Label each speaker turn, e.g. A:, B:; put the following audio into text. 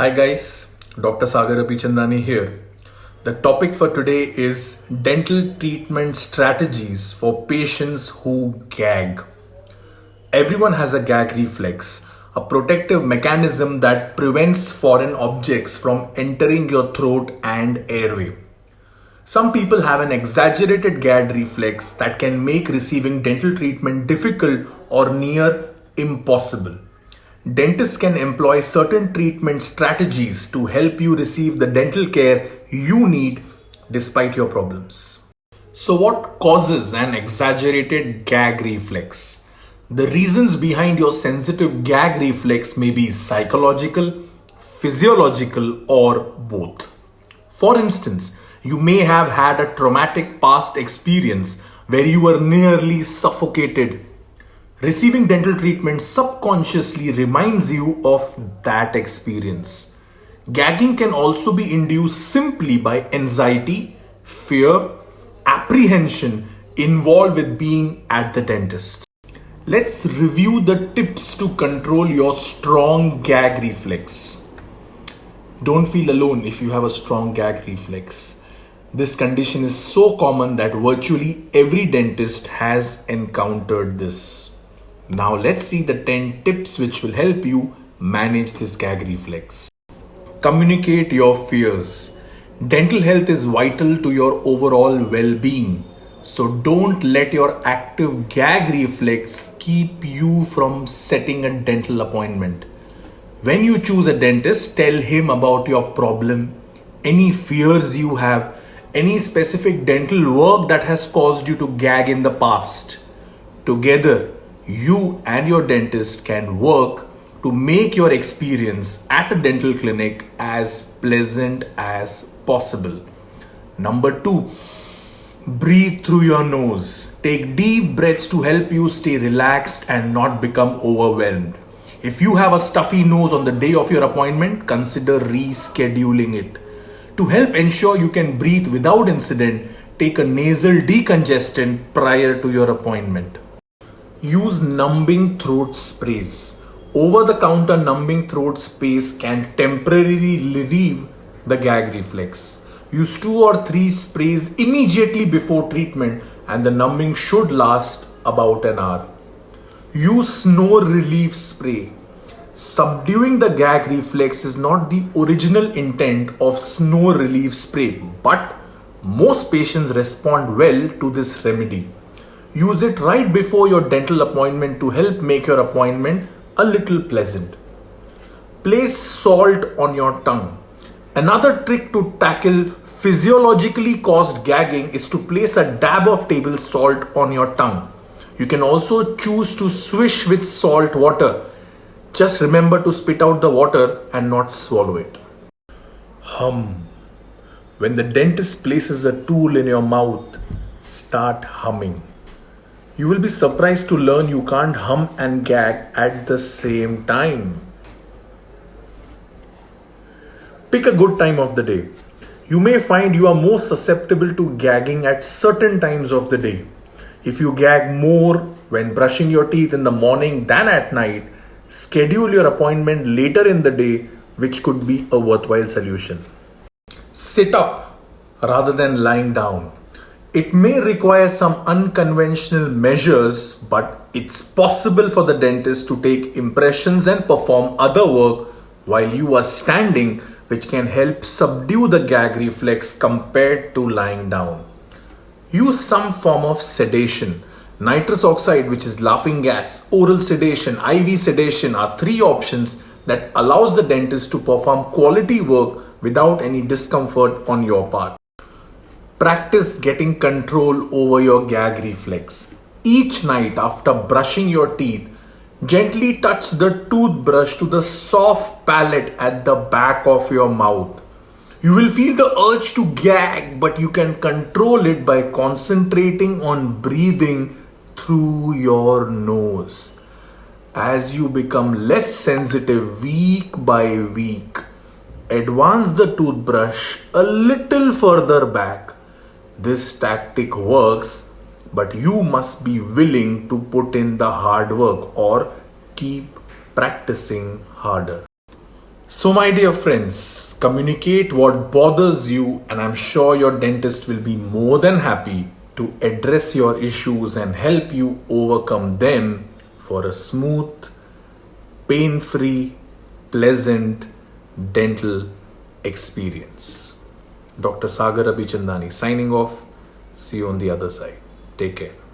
A: Hi guys, Dr. Sagar Apichandani here. The topic for today is dental treatment strategies for patients who gag. Everyone has a gag reflex, a protective mechanism that prevents foreign objects from entering your throat and airway. Some people have an exaggerated gag reflex that can make receiving dental treatment difficult or near impossible. Dentists can employ certain treatment strategies to help you receive the dental care you need despite your problems. So, what causes an exaggerated gag reflex? The reasons behind your sensitive gag reflex may be psychological, physiological, or both. For instance, you may have had a traumatic past experience where you were nearly suffocated. Receiving dental treatment subconsciously reminds you of that experience. Gagging can also be induced simply by anxiety, fear, apprehension involved with being at the dentist. Let's review the tips to control your strong gag reflex. Don't feel alone if you have a strong gag reflex. This condition is so common that virtually every dentist has encountered this. Now let's see the 10 tips which will help you manage this gag reflex. Communicate your fears. Dental health is vital to your overall well-being. So don't let your active gag reflex keep you from setting a dental appointment. When you choose a dentist, tell him about your problem, any fears you have, any specific dental work that has caused you to gag in the past. Together, you and your dentist can work to make your experience at a dental clinic as pleasant as possible. Number 2, breathe through your nose. Take deep breaths to help you stay relaxed and not become overwhelmed. If you have a stuffy nose on the day of your appointment, consider rescheduling it. To help ensure you can breathe without incident, take a nasal decongestant prior to your appointment. Use numbing throat sprays. Over-the-counter numbing throat sprays can temporarily relieve the gag reflex. Use 2 or 3 sprays immediately before treatment and the numbing should last about an hour. Use snore relief spray. Subduing the gag reflex is not the original intent of snore relief spray, but most patients respond well to this remedy. Use it right before your dental appointment to help make your appointment a little pleasant. Place salt on your tongue. Another trick to tackle physiologically caused gagging is to place a dab of table salt on your tongue. You can also choose to swish with salt water. Just remember to spit out the water and not swallow it. Hum. When the dentist places a tool in your mouth, start humming. You will be surprised to learn you can't hum and gag at the same time. Pick a good time of the day. You may find you are more susceptible to gagging at certain times of the day. If you gag more when brushing your teeth in the morning than at night, schedule your appointment later in the day, which could be a worthwhile solution. Sit up rather than lying down. It may require some unconventional measures, but it's possible for the dentist to take impressions and perform other work while you are standing, which can help subdue the gag reflex compared to lying down. Use some form of sedation. Nitrous oxide, which is laughing gas, oral sedation, IV sedation are 3 options that allows the dentist to perform quality work without any discomfort on your part. Practice getting control over your gag reflex. Each night after brushing your teeth, gently touch the toothbrush to the soft palate at the back of your mouth. You will feel the urge to gag, but you can control it by concentrating on breathing through your nose. As you become less sensitive week by week, advance the toothbrush a little further back. This tactic works, but you must be willing to put in the hard work or keep practicing harder. So, my dear friends, communicate what bothers you, and I'm sure your dentist will be more than happy to address your issues and help you overcome them for a smooth, pain free, pleasant dental experience. Dr. Sagar Abhichandani signing off. See you on the other side. Take care.